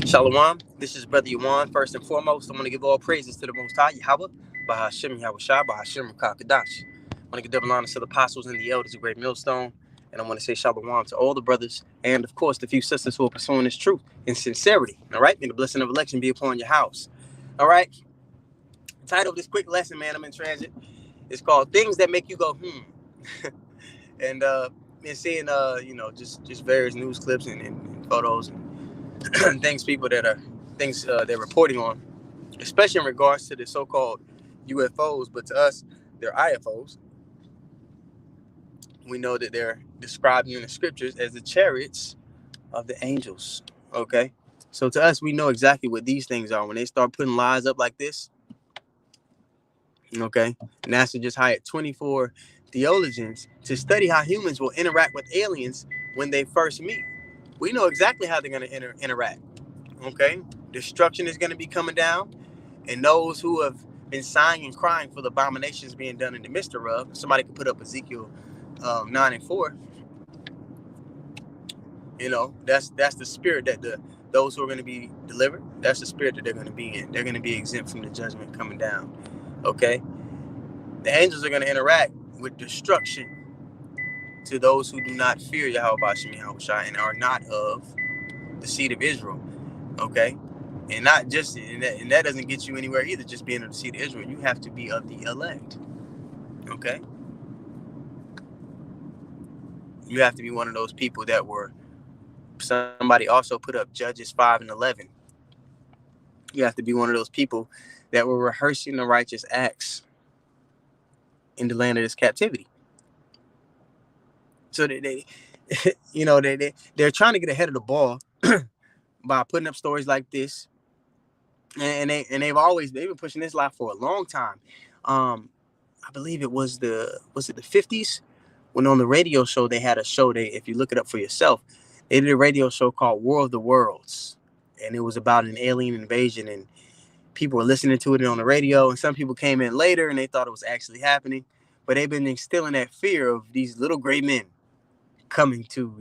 Shalom, this is Brother Yuan. First and foremost, I want to give all praises to the Most High, Yahweh, Bahashim Yahushua, Bahashim Kakadash. I want to give double honor to the apostles and the elders of Great Millstone. And I want to say shalom to all the brothers and, of course, the few sisters who are pursuing this truth in sincerity. All right? May the blessing of election be upon your house. All right? The title of this quick lesson, man, I'm in transit, is called Things That Make You Go, And been seeing, just various news clips and photos and things people that are things they're reporting on, especially in regards to the so-called UFOs, but to us, they're IFOs. We know that they're described in the scriptures as the chariots of the angels. Okay, so to us, we know exactly what these things are. When they start putting lies up like this, okay, NASA just hired 24 theologians to study how humans will interact with aliens when they first meet. We know exactly how they're going to interact. Okay, destruction is going to be coming down. And those who have been sighing and crying for the abominations being done in the midst of, somebody could put up Ezekiel 9:4. That's the spirit that those who are going to be delivered. That's the spirit that they're going to be in. They're going to be exempt from the judgment coming down. Okay, the angels are going to interact with destruction to those who do not fear Yahweh Bashim Yahushua and are not of the seed of Israel. Okay. And not just, and that doesn't get you anywhere either, just being of the seed of Israel. You have to be of the elect. Okay? You have to be one of those people that were, somebody also put up Judges 5 and 11. You have to be one of those people that were rehearsing the righteous acts in the land of this captivity. So they're trying to get ahead of the ball by putting up stories like this. And they've been pushing this lie for a long time. I believe it was the 50s when on the radio show they had a show. If you look it up for yourself, they did a radio show called War of the Worlds, and it was about an alien invasion, and people were listening to it on the radio, and some people came in later and they thought it was actually happening, but they've been instilling that fear of these little gray men coming to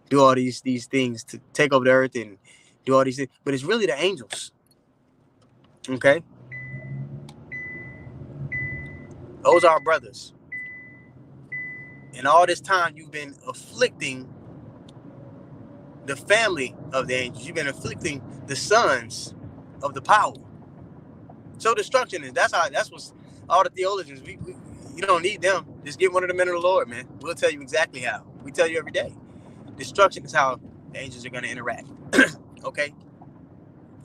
do all these things to take over the earth and do all these things, but it's really the angels. Okay, those are our brothers. And all this time you've been afflicting the family of the angels. You've been afflicting the sons of the power. So destruction is that's what's all the theologians. You don't need them. Just get one of the men of the Lord, man. We'll tell you exactly how. We tell you every day. Destruction is how the angels are going to interact. Okay.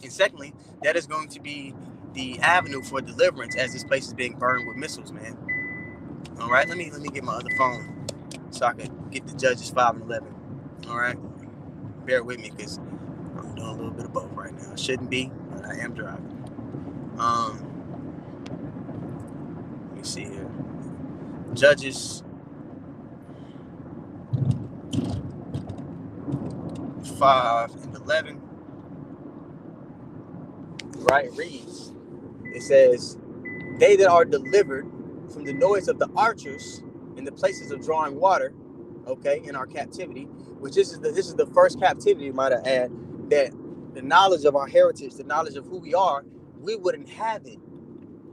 And secondly, that is going to be the avenue for deliverance as this place is being burned with missiles, man. All right. Let me get my other phone so I can get the Judges 5 and 11. All right. Bear with me because I'm doing a little bit of both right now. I shouldn't be, but I am driving. Let me see here. Judges 5 and 11. Right, it reads. It says, "They that are delivered from the noise of the archers in the places of drawing water," okay, in our captivity, which this is the first captivity, might I add, that the knowledge of our heritage, the knowledge of who we are, we wouldn't have it.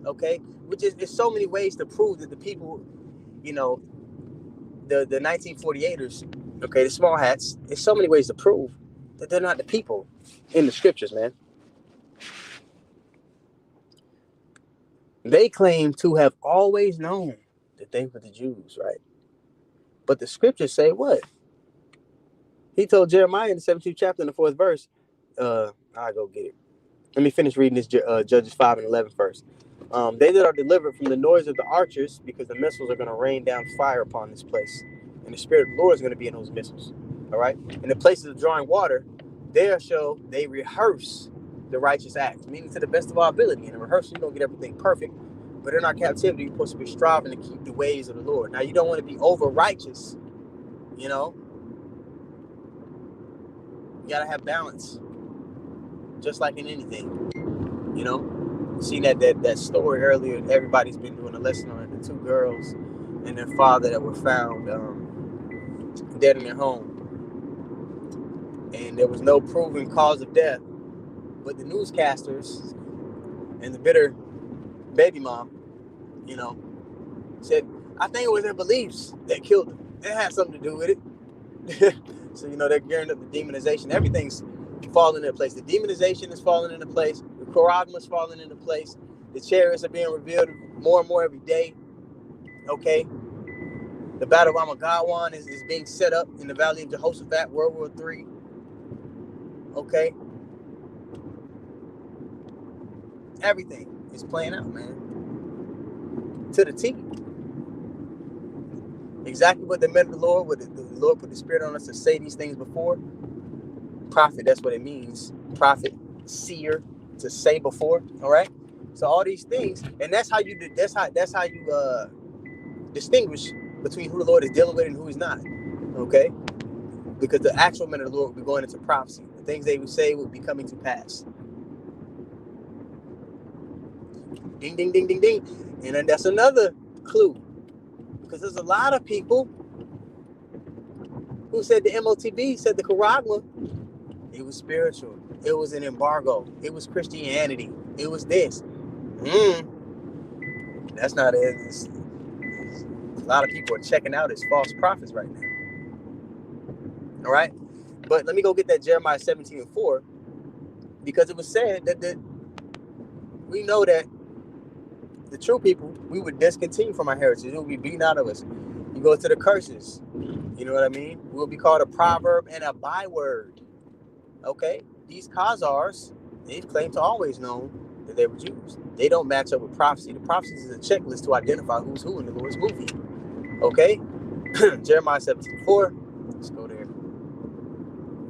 Okay, which is there's so many ways to prove that the people, the 1948ers, okay, the small hats. There's so many ways to prove that they're not the people in the scriptures, man. They claim to have always known that they were the Jews, right? But the scriptures say what? He told Jeremiah in the 17th chapter in the 4th verse. I'll go get it. Let me finish reading this Judges 5 and 11 first. They that are delivered from the noise of the archers, because the missiles are going to rain down fire upon this place. And the Spirit of the Lord is going to be in those missiles. All right? In the places of drawing water, there shall they rehearse the righteous acts, meaning to the best of our ability. In the rehearsal, you don't get everything perfect. But in our captivity, you're supposed to be striving to keep the ways of the Lord. Now, you don't want to be over-righteous, You got to have balance, just like in anything, Seen that story earlier. Everybody's been doing a lesson on it. The two girls and their father that were found dead in their home. and there was no proven cause of death, but the newscasters and the bitter baby mom, you know, said, I think it was their beliefs that killed them. It had something to do with it. So, you know, they're gearing up the demonization. Everything's falling into place. The demonization is falling into place. The charagma is falling into place. The chariots are being revealed more and more every day. Okay. The Battle of Armageddon is being set up in the Valley of Jehoshaphat, World War III. Okay. Everything is playing out, man. To the T. Exactly what the men of the Lord, what the Lord put the Spirit on us to say these things before. Prophet, that's what it means. Prophet, seer, to say before. All right. So all these things, and that's how you distinguish between who the Lord is dealing with and who He's not. Okay. Because the actual men of the Lord will be going into prophecy. The things they would say will be coming to pass. Ding, ding, ding, ding, ding. And then that's another clue. Because there's a lot of people who said the MOTB, said the charagma, it was spiritual. It was an embargo. It was Christianity. It was this. That's not it. A lot of people are checking out as false prophets right now. All right? But let me go get that Jeremiah 17:4, because it was said that we know that the true people, we would discontinue from our heritage. It would be beaten out of us. You go to the curses. You know what I mean? We'll be called a proverb and a byword. Okay? These Khazars, they've claimed to always know that they were Jews. They don't match up with prophecy. The prophecy is a checklist to identify who's who in the Lord's movie. Okay? Jeremiah 17:4. Let's go there.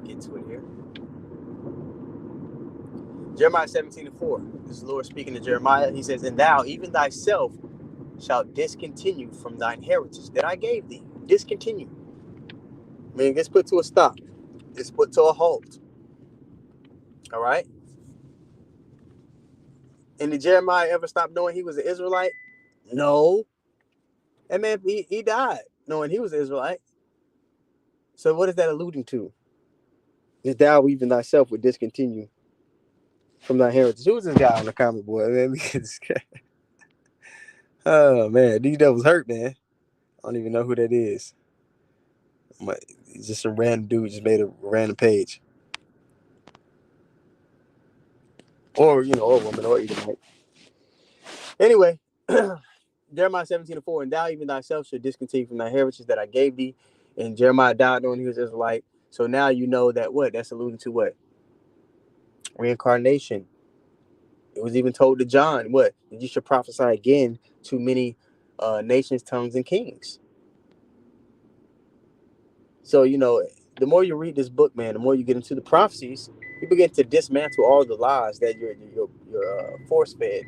Get to it here. Jeremiah 17:4. This is the Lord speaking to Jeremiah. He says, and thou, even thyself, shalt discontinue from thine heritage that I gave thee. Discontinue. I mean, it gets put to a stop. It's put to a halt. All right? And did Jeremiah ever stop knowing he was an Israelite? No. That man, he died knowing he was an Israelite. So what is that alluding to? Is thou even thyself would discontinue from thy heritage? Who was this guy on the comic board? Man, this guy. Oh man, these devils hurt, man. I don't even know who that is. He's just a random dude just made a random page. Or, you know, or woman, or either night. Anyway, Jeremiah 17:4, and thou even thyself should discontinue from thy heritage that I gave thee. And Jeremiah died knowing he was Israelite. So now you know that what? That's alluding to what? Reincarnation. It was even told to John, what? That you should prophesy again to many nations, tongues, and kings. So, you know, the more you read this book, man, the more you get into the prophecies, you begin to dismantle all the lies that you're force-fed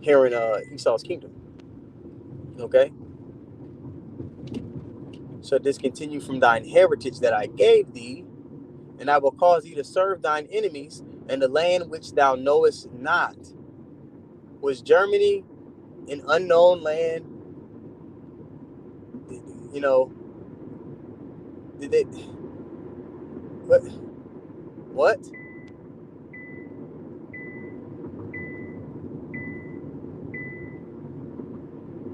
here in Esau's kingdom. Okay? So discontinue from thine heritage that I gave thee, and I will cause thee to serve thine enemies in the land which thou knowest not. Was Germany an unknown land? You know, did they? What?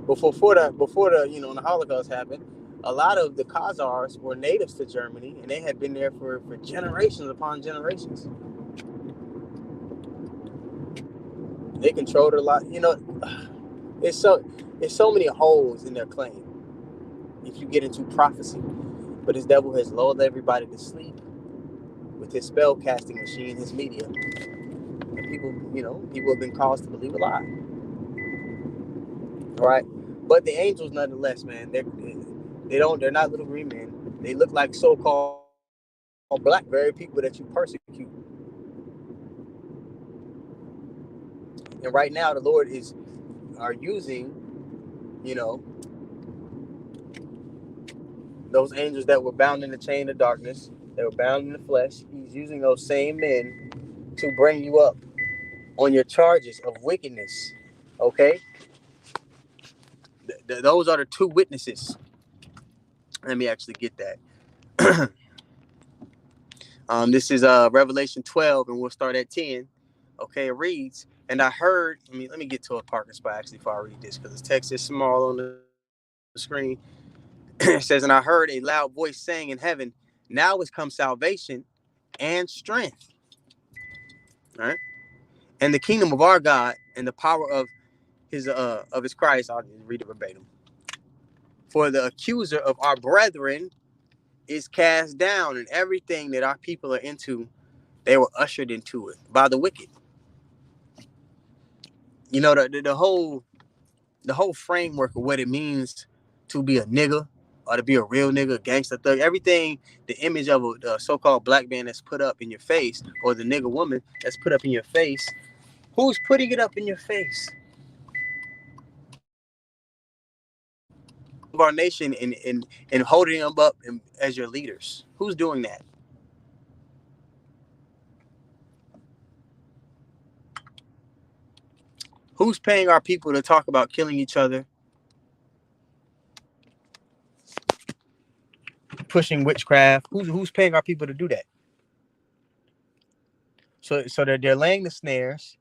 Before the you know, the Holocaust happened, a lot of the Khazars were natives to Germany, and they had been there for generations upon generations. They controlled a lot. You know, it's so many holes in their claim if you get into prophecy. But this devil has lulled everybody to sleep with his spell casting machine, his media. And people have been caused to believe a lie. All right. But the angels, nonetheless, man, they're not little green men. They look like so-called black, very people that you persecute. And right now, the Lord are using, you know, those angels that were bound in the chain of darkness, that were bound in the flesh. He's using those same men to bring you up on your charges of wickedness. Okay? Those are the two witnesses. Let me actually get that. This is Revelation 12, and we'll start at 10. Okay, it reads, and I heard, let me get to a parking spot actually before I read this, because the text is small on the screen. It says, and I heard a loud voice saying in heaven, now is come salvation and strength, all right, and the kingdom of our God and the power of his Christ. I'll read it verbatim. For the accuser of our brethren is cast down, and everything that our people are into, they were ushered into it by the wicked. You know, the whole framework of what it means to be a nigga or to be a real nigga, gangster thug, everything, the image of a so-called black man that's put up in your face, or the nigga woman that's put up in your face. Who's putting it up in your face? Of our nation, and holding them up as your leaders. Who's doing that? Who's paying our people to talk about killing each other, pushing witchcraft? Who's paying our people to do that? So they're laying the snares.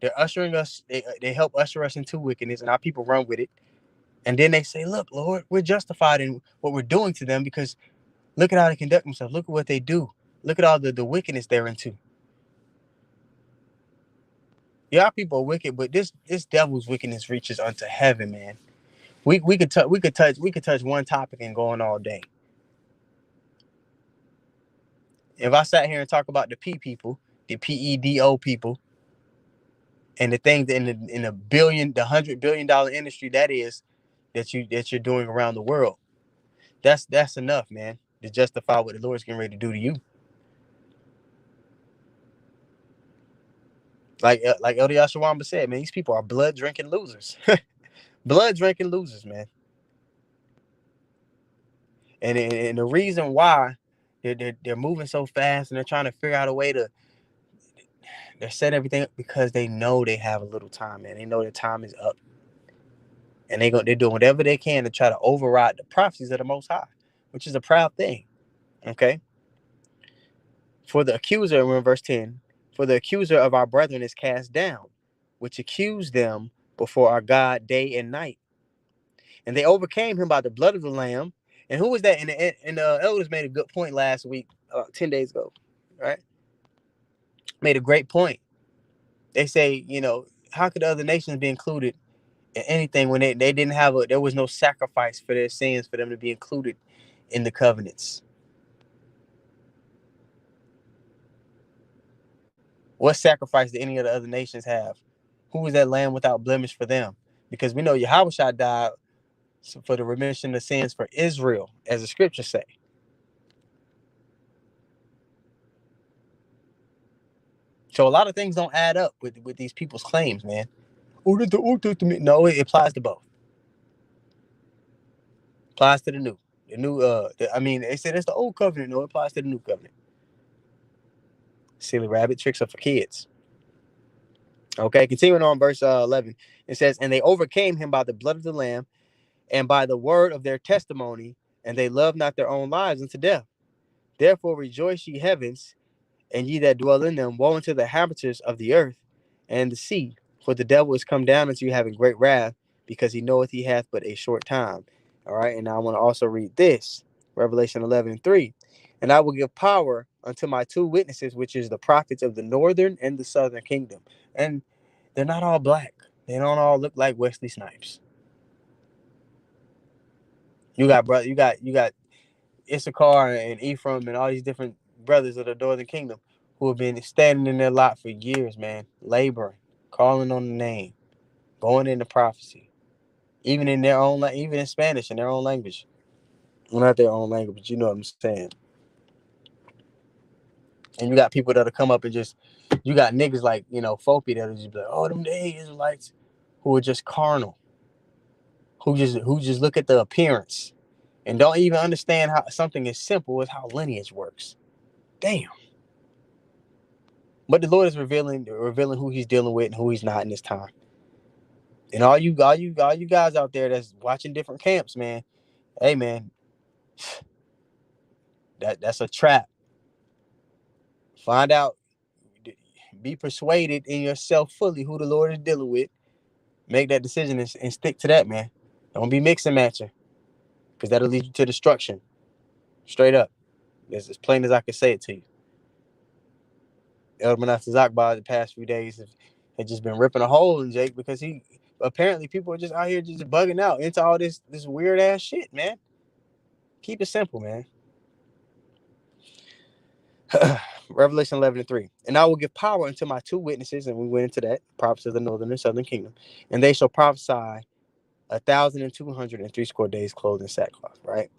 They're ushering us. They help usher us into wickedness, and our people run with it. And then they say, "Look, Lord, we're justified in what we're doing to them because look at how they conduct themselves. Look at what they do. Look at all the wickedness they're into." Yeah, our people are wicked, but this devil's wickedness reaches unto heaven, man. We could touch one topic and go on all day. If I sat here and talk about the P people, the PEDO people, and the things in the $100 billion industry that you're doing around the world, that's enough, man, to justify what the Lord's getting ready to do to you. Like Elder Yashawamba said, man, these people are blood drinking losers, blood drinking losers, man. And the reason why they're moving so fast and they're trying to figure out a way to they're setting everything up because they know they have a little time, man. They know their time is up, and they're doing whatever they can to try to override the prophecies of the Most High, which is a proud thing. Okay. For the accuser, in verse 10, for the accuser of our brethren is cast down, which accused them before our God day and night. And they overcame him by the blood of the Lamb. And who was that? And the elders made a good point last week, 10 days ago, right? Made a great point. They say, how could the other nations be included in anything when they didn't there was no sacrifice for their sins for them to be included in the covenants? What sacrifice did any of the other nations have? Who was that lamb without blemish for them? Because we know Yahushua died for the remission of sins for Israel, as the scriptures say. So a lot of things don't add up with these people's claims, man. The Old Testament. No, it applies to both. Applies to the new. The new, they said it's the old covenant. No, it applies to the new covenant. Silly rabbit, tricks are for kids. Okay, continuing on verse 11. It says, and they overcame him by the blood of the Lamb and by the word of their testimony, and they loved not their own lives unto death. Therefore rejoice, ye heavens, and ye that dwell in them. Woe unto the inhabitants of the earth and the sea, for the devil is come down unto you having great wrath, because he knoweth he hath but a short time. All right, and I want to also read this, Revelation 11:3. And I will give power unto my two witnesses, which is the prophets of the northern and the southern kingdom. And they're not all black. They don't all look like Wesley Snipes. You got Issachar and Ephraim and all these different brothers of the northern kingdom who have been standing in their lot for years, man, laboring, calling on the name, going into prophecy, even in their own, even in Spanish, in their own language. Well, not their own language, but you know what I'm saying. And you got people that'll come up and you got niggas like, Fopi that'll just be like, oh, them day Israelites, who are just carnal, who just look at the appearance and don't even understand how something as simple as how lineage works. Damn. But the Lord is revealing who he's dealing with and who he's not in this time. And all you guys out there that's watching different camps, man, hey man, That's a trap. Find out, be persuaded in yourself fully who the Lord is dealing with. Make that decision and stick to that, man. Don't be mixing matching, because that'll lead you to destruction. Straight up. It's as plain as I can say it to you. Elder Manasseh Zakbar the past few days have just been ripping a hole in Jake, because he apparently people are just out here just bugging out into all this weird ass shit, man. Keep it simple, man. Revelation 11:3. And I will give power unto my two witnesses, and we went into that, prophets of the northern and southern kingdom, and they shall prophesy 1,203 days clothed in sackcloth, right?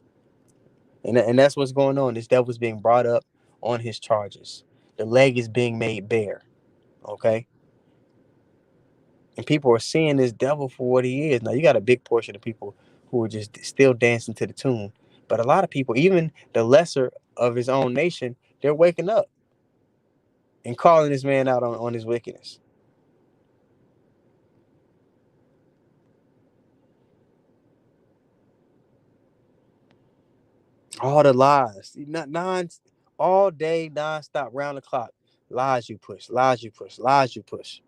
And that's what's going on. This devil's being brought up on his charges. The leg is being made bare, okay? And people are seeing this devil for what he is. Now, you got a big portion of people who are just still dancing to the tune. But a lot of people, even the lesser of his own nation, they're waking up and calling this man out on his wickedness. All the lies, all day, non-stop, round the clock. Lies you push, lies you push, lies you push.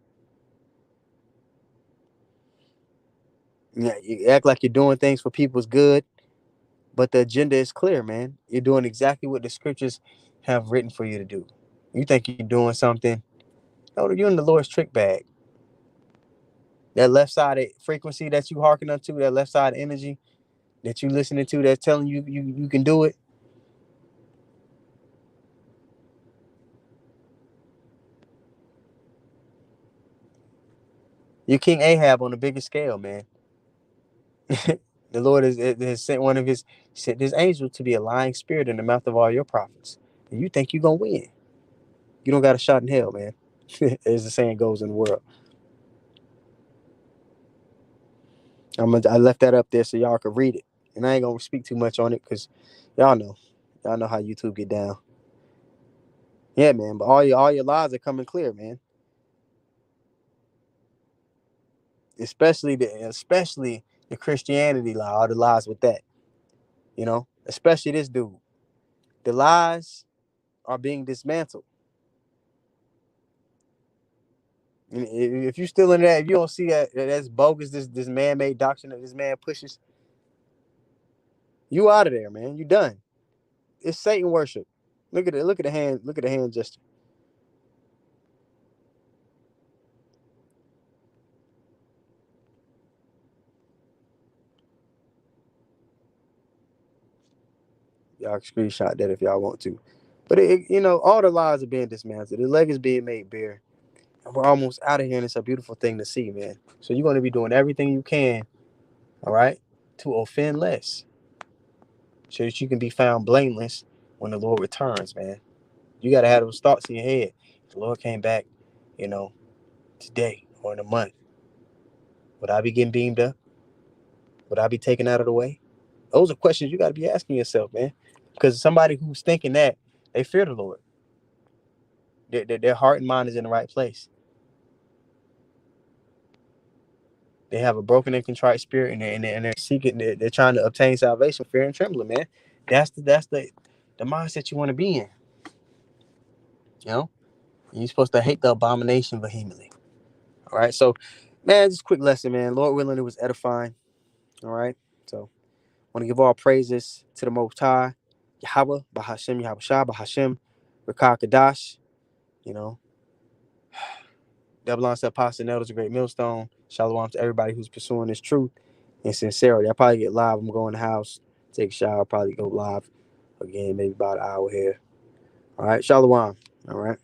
Yeah, you act like you're doing things for people's good, but the agenda is clear, man. You're doing exactly what the scriptures have written for you to do. You think you're doing something. No, you're in the Lord's trick bag. That left-sided frequency that you hearken unto, that left-side energy that you listening to, that's telling you can do it. You're King Ahab on a bigger scale, man. The Lord has sent his angel to be a lying spirit in the mouth of all your prophets. And you think you're gonna win. You don't got a shot in hell, man. As the saying goes in the world. I left that up there so y'all could read it. And I ain't gonna speak too much on it because y'all know how YouTube get down. Yeah, man. But all your lies are coming clear, man. Especially the Christianity lie, all the lies with that. You know, especially this dude. The lies are being dismantled. If you're still in that, if you don't see that's bogus, this man-made doctrine that this man pushes, you out of there, man. You done. It's Satan worship. Look at it. Look at the hand. Look at the hand gesture. Y'all can screenshot that if y'all want to. But all the lies are being dismantled. The leg is being made bare. And we're almost out of here, and it's a beautiful thing to see, man. So you're going to be doing everything you can, all right, to offend less, so that you can be found blameless when the Lord returns, man. You got to have those thoughts in your head. If the Lord came back, today or in a month, would I be getting beamed up? Would I be taken out of the way? Those are questions you got to be asking yourself, man. Because somebody who's thinking that, they fear the Lord. Their heart and mind is in the right place. They have a broken and contrite spirit, and they're seeking. They're trying to obtain salvation, fear and trembling, man. That's the mindset you want to be in. You're supposed to hate the abomination vehemently. All right, so, man, just a quick lesson, man. Lord willing, it was edifying. All right, so I want to give all praises to the Most High, Yahweh, Bahashem, Yahweh Shah, Bahashem, Rakah Kadash. Double on Apostle Elders, a great millstone. Shalom to everybody who's pursuing this truth and sincerity. I'll probably get live. I'm going to the house, take a shower, probably go live again, maybe about an hour here. All right, Shalom. All right.